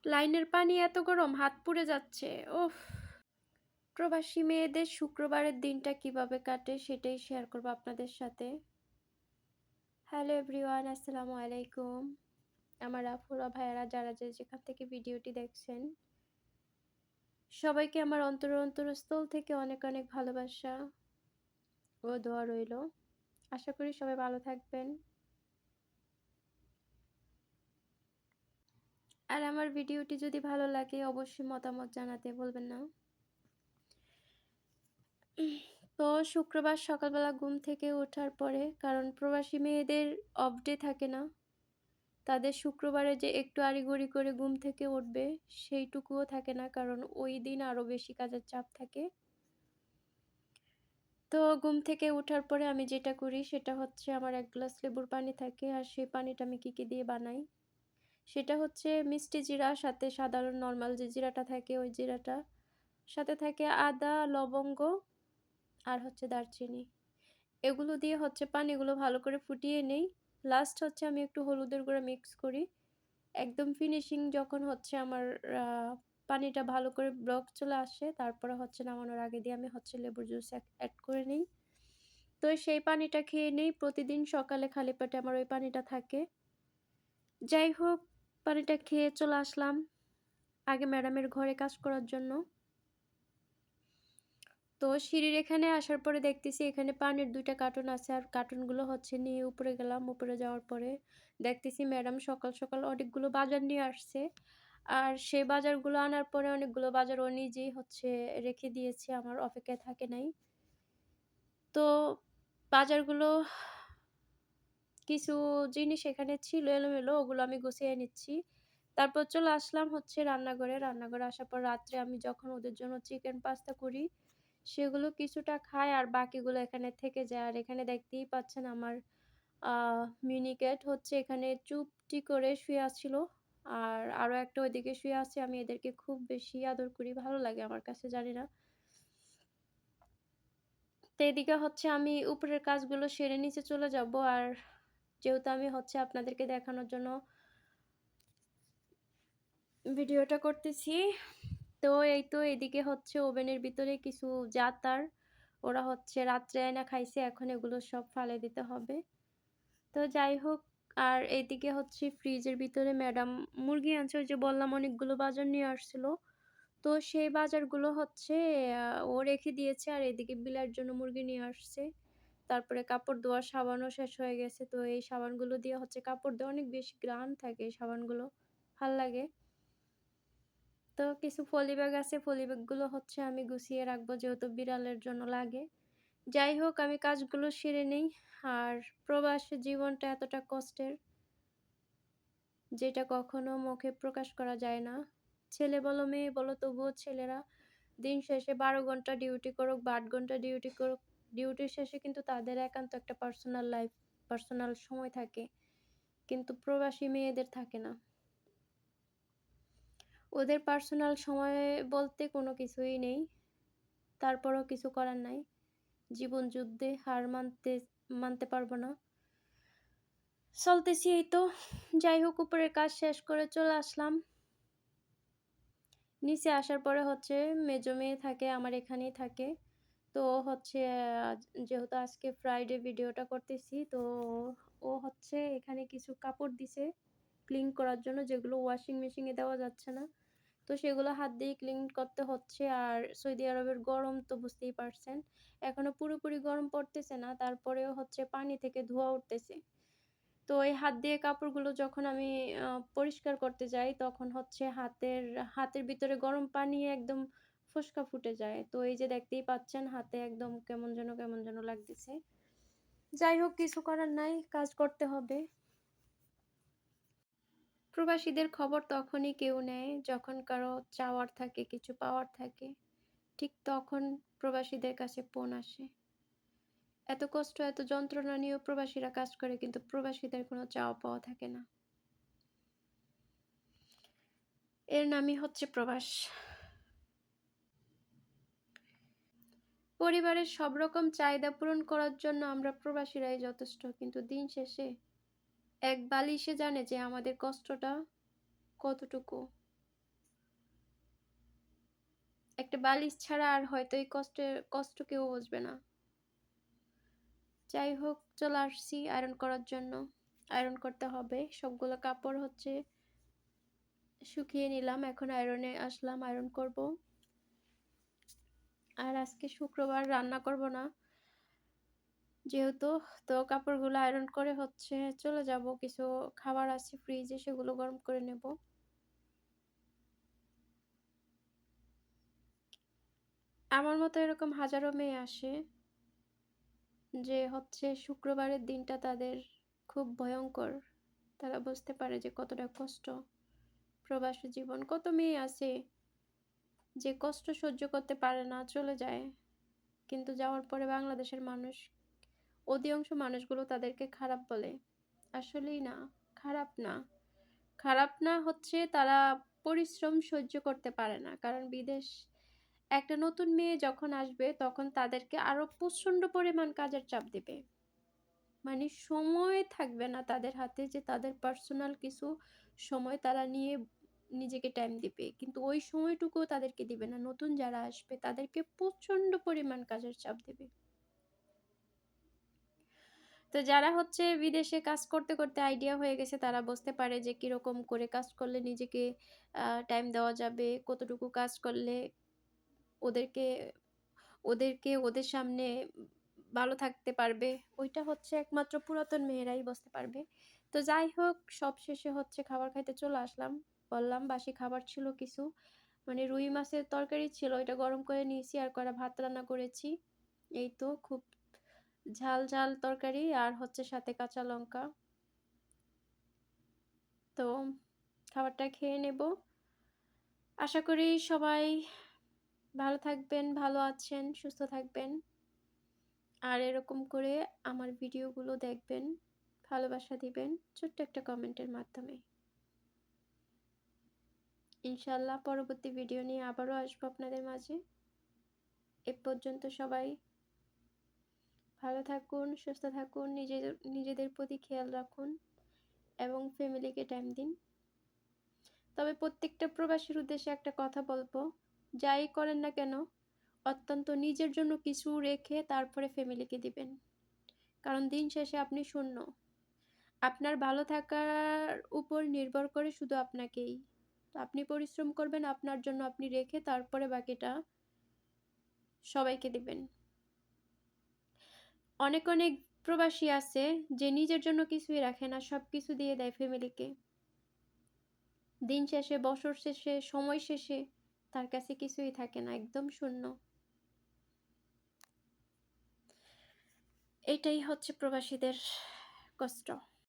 লাইনের পানি এত গরম, হাত পুড়ে যাচ্ছে। ওফ! প্রবাসী মেয়েদের শুক্রবারের দিনটা কিভাবে কাটে সেটাই শেয়ার করব আপনাদের সাথে। হ্যালো এভরিওয়ান, আসসালামু আলাইকুম। আমার আপুরা ভাইয়ারা যারা যে যেখান থেকে ভিডিওটি দেখছেন, সবাইকে আমার অন্তরস্থল থেকে অনেক অনেক ভালোবাসা ও দোয়া রইল। আশা করি সবাই ভালো থাকবেন। আর আমার ভিডিওটি যদি ভালো লাগে অবশ্যই মতামত জানাতে ভুলবেন না। তো শুক্রবার সকালবেলা ঘুম থেকে ওঠার পরে, কারণ প্রবাসী মেয়েদের অফ ডে থাকে না, তাদের শুক্রবারে যে একটু আড়িগড়ি করে ঘুম থেকে উঠবে সেইটুকুও থাকে না, কারণ ওই দিন আরও বেশি কাজের চাপ থাকে। তো ঘুম থেকে ওঠার পরে আমি যেটা করি সেটা হচ্ছে আমার 1 গ্লাস লেবুর পানি থাকে, আর সেই পানিটা আমি কী দিয়ে বানাই সেটা হচ্ছে মিষ্টি জিরা, সাথে সাধারণ নর্মাল যে জিরাটা থাকে ওই জিরাটা, সাথে থাকে আদা, লবঙ্গ আর হচ্ছে দারচিনি। এগুলো দিয়ে হচ্ছে পানিগুলো ভালো করে ফুটিয়ে নেই। লাস্ট হচ্ছে আমি একটু হলুদের গুঁড়া মিক্স করি। একদম ফিনিশিং যখন হচ্ছে আমার পানিটা ভালো করে ব্লক চলে আসে, তারপরে হচ্ছে নামানোর আগে দিয়ে আমি হচ্ছে লেবুর জুস অ্যাড করে নিই। তো সেই পানিটা খেয়ে নেই প্রতিদিন সকালে, খালি পেটে আমার ওই পানিটা থাকে। যাই হোক, পানিটা খেয়ে চলে আসলাম আগে ম্যাডামের ঘরে কাজ করার জন্য। তো সিঁড়ির এখানে আসার পরে দেখতেছি এখানে পানির 2টা কার্টুন আছে, আর কার্টুনগুলো হচ্ছে নিয়ে উপরে গেলাম। উপরে যাওয়ার পরে দেখতেছি ম্যাডাম সকাল সকাল অনেকগুলো বাজার নিয়ে আসছে, আর সেই বাজারগুলো আনার পরে অনেকগুলো বাজার ও নিজেই হচ্ছে রেখে দিয়েছে, আমার অপেক্ষায় থাকে নাই। তো বাজারগুলো, কিছু জিনিস এখানে ছিল এলোমেলো, ওগুলো আমি গুছিয়ে নিচ্ছি। তারপর চলে আসলাম হচ্ছে রান্নাঘরে। রান্নাঘরে আসার পর রাত্রে আমি যখন ওদের জন্য চিকেন পাস্তা করি, সেগুলো কিছুটা খাই আর বাকিগুলো এখানে থেকে যায়। আর এখানে দেখতেই পাচ্ছেন আমার আ মিনি ক্যাট হচ্ছে এখানে চুপটি করে শুয়ে আছিল। আর আরো একটা ওইদিকে শুয়ে আছে। আমি এদেরকে খুব বেশি আদর করি। ভালো লাগে আমার কাছে, জানি না। তো এদিকে হচ্ছে আমি উপরের কাজগুলো সেরে নিচে চলে যাব। আর যেহেতু আমি হচ্ছে আপনাদেরকে দেখানোর জন্য ভিডিওটা করতেছি, তো এই তো এদিকে হচ্ছে ওভেনের ভিতরে কিছু জাতার ওরা হচ্ছে রাত্রে আইনা খাইছে, এখন এগুলো সব ফালাই দিতে হবে। তো যাই হোক, আর এইদিকে হচ্ছে ফ্রিজের ভিতরে ম্যাডাম মুরগি আনছে, ওই যে বললাম অনেকগুলো বাজার নিয়ে আসছিল। তো সেই বাজারগুলো হচ্ছে ও রেখে দিয়েছে, আর এদিকে বিলার জন্য মুরগি নিয়ে আসছে। তারপরে কাপড় ধোয়ার সাবানও শেষ হয়ে গেছে। তো এই সাবানগুলো দিয়ে হচ্ছে কাপড় ধোয়া, অনেক বেশি ঘ্রাণ থাকে এই সাবানগুলো, ভাল লাগে। তো কিছু পলি ব্যাগ আছে, পলি ব্যাগগুলো হচ্ছে আমি গুছিয়ে রাখবো যেহেতু বিড়ালের জন্য লাগে। যাই হোক, আমি কাজগুলো সেরে নেই। আর প্রবাসী জীবনটা এতটা কষ্টের, যেটা কখনো মুখে প্রকাশ করা যায় না। ছেলে বলো মেয়ে বলো, তবুও ছেলেরা দিন শেষে 12 ঘন্টা ডিউটি করুক বা 8 ঘন্টা ডিউটি করুক, ডিউটির শেষে কিন্তু তাদের একান্ত একটা পার্সোনাল লাইফ, পার্সোনাল সময় থাকে। কিন্তু প্রবাসী মেয়েদের থাকে না। ওদের পার্সোনাল সময় বলতে কোনো কিছুই নেই। তারপরেও কিছু করার নাই। জীবন যুদ্ধে হার মানতে পারবো না। চলতেছি এই তো। যাই হোক, উপরের কাজ শেষ করে চলে আসলাম। নিচে আসার পরে হচ্ছে মেজো মেয়ে থাকে, আমার এখানেই থাকে। তো হচ্ছে যেহেতু আজকে ফ্রাইডে ভিডিওটা করতেছি, তো ও হচ্ছে এখানে কিছু কাপড় দিছে ক্লিন করার জন্য, যেগুলো ওয়াশিং মেশিনে দেওয়া যাচ্ছে না। তো সেগুলো হাত দিয়ে ক্লিন করতে হচ্ছে। আর সৌদি আরবের গরম তো বুঝতেই পারছেন। এখনো পুরোপুরি গরম পড়তেছে না, তারপরেও হচ্ছে পানি থেকে ধোঁয়া উঠতেছে। তো এই হাত দিয়ে কাপড়গুলো যখন আমি পরিষ্কার করতে যাই, তখন হচ্ছে হাতের ভিতরে গরম পানি একদম ফোস্কা ফুটে যায়। তো এই যে দেখতেই পাচ্ছেন হাতে একদম কেমন যেন লাগতেছে। যাই হোক, কিছু করার নাই, কাজ করতে হবে। প্রবাসীদের খবর তখনই কেউ নেয় যখন কারো চাওয়ার থাকে, কিছু পাওয়ার থাকে। ঠিক তখন প্রবাসীদের কাছে ফোন আসে। এত কষ্ট, এত যন্ত্রণা নিয়েও প্রবাসীরা কাজ করে, কিন্তু প্রবাসীদের কোনো চাওয়া পাওয়া থাকে না। এর নামই হচ্ছে প্রবাস। পরিবারের সব রকম চাহিদা পূরণ করার জন্য আমরা প্রবাসীরাই যথেষ্ট, কিন্তু দিন শেষে এক বালিশে জানে যে আমাদের কষ্টটা কতটুকু। একটা বালিশ ছাড়া আর হয়তো এই কষ্ট কেউ বুঝবে না। যাই হোক, চলে আসছি আয়রন করার জন্য। আয়রন করতে হবে। সবগুলো কাপড় হচ্ছে শুকিয়ে নিলাম। এখন আয়রনে আসলাম, আয়রন করব। আর আজকে শুক্রবার, রান্না করব না যেহেতু। তো কাপড়গুলো আয়রন করে হচ্ছে চলে যাব। কিছু খাবার আছে ফ্রিজে, সেগুলো গরম করে নেব। আমার মতো এরকম হাজারো মেয়ে আসে যে হচ্ছে শুক্রবারের দিনটা তাদের খুব ভয়ঙ্কর। তারা বুঝতে পারে যে কতটা কষ্ট প্রবাসী জীবন। কত মেয়ে আছে যে কষ্ট সহ্য করতে পারে না, চলে যায়। কিন্তু যাওয়ার পরে বাংলাদেশের মানুষ, অধিকাংশ মানুষগুলো তাদেরকে খারাপ বলে। আসলেই না, খারাপ না। খারাপ না হচ্ছে তারা পরিশ্রম সহ্য করতে পারে না। কারণ বিদেশ, একটা নতুন মেয়ে যখন আসবে তখন তাদেরকে আরো প্রচন্ড পরিমাণ কাজের চাপ দিবে। মানে সময় থাকবে না তাদের হাতে যে তাদের পার্সোনাল কিছু সময় তারা নিয়ে নিজেকে টাইম দিবে। কিন্তু ওই সময়টুকুও তাদেরকে দিবে না। নতুন যারা আসবে তাদেরকে প্রচন্ড পরিমাণ কাজের চাপ দিবে। তো যারা হচ্ছে বিদেশে কাজ করতে করতে আইডিয়া হয়ে গেছে, তারা বুঝতে পারে যে কিরকম করে কাজ করলে নিজেকে টাইম দেওয়া যাবে, কতটুকু কাজ করলে ওদেরকে ওদের সামনে ভালো থাকতে পারবে। ওইটা হচ্ছে একমাত্র পুরাতন মেয়েরাই বুঝতে পারবে। তো যাই হোক, সবশেষে হচ্ছে খাবার খাইতে চলে আসলাম। বললাম বাসি খাবার ছিল কিছু, মানে রুই মাছের তরকারি ছিল, এটা গরম করে নিয়েছি আর করা ভাত রান্না করেছি। এই তো, খুব ঝাল ঝাল তরকারি আর হচ্ছে সাথে কাঁচা লঙ্কা। তো খাবারটা খেয়ে নেব। আশা করি সবাই ভালো থাকবেন, ভালো আছেন, সুস্থ থাকবেন। আর এরকম করে আমার ভিডিওগুলো দেখবেন, ভালোবাসা দিবেন ছোট্ট একটা কমেন্টের মাধ্যমে। ইনশাল্লাহ পরবর্তী ভিডিও নিয়ে আবারও আসবো আপনাদের মাঝে। এ পর্যন্ত সবাই ভালো থাকুন, সুস্থ থাকুন, নিজেদের প্রতি খেয়াল রাখুন এবং ফ্যামিলিকে টাইম দিন। তবে প্রত্যেকটা প্রবাসীর উদ্দেশ্যে একটা কথা বলবো, যাই করেন না কেন অত্যন্ত নিজের জন্য কিছু রেখে তারপরে ফ্যামিলিকে দিবেন। কারণ দিন শেষে আপনি শূন্য। আপনার ভালো থাকার উপর নির্ভর করে শুধু আপনাকেই। তো আপনি পরিশ্রম করবেন আপনার জন্য, আপনি রেখে তারপরে বাকিটা সবাইকে দিবেন। অনেক অনেক প্রবাসী আছে যে নিজের জন্য কিছুই রাখে না, সব কিছু দিয়ে দেয় ফ্যামিলিকে। দিন শেষে, বছর শেষে, সময় শেষে তার কাছে কিছুই থাকে না, একদম শূন্য। এটাই হচ্ছে প্রবাসীদের কষ্ট।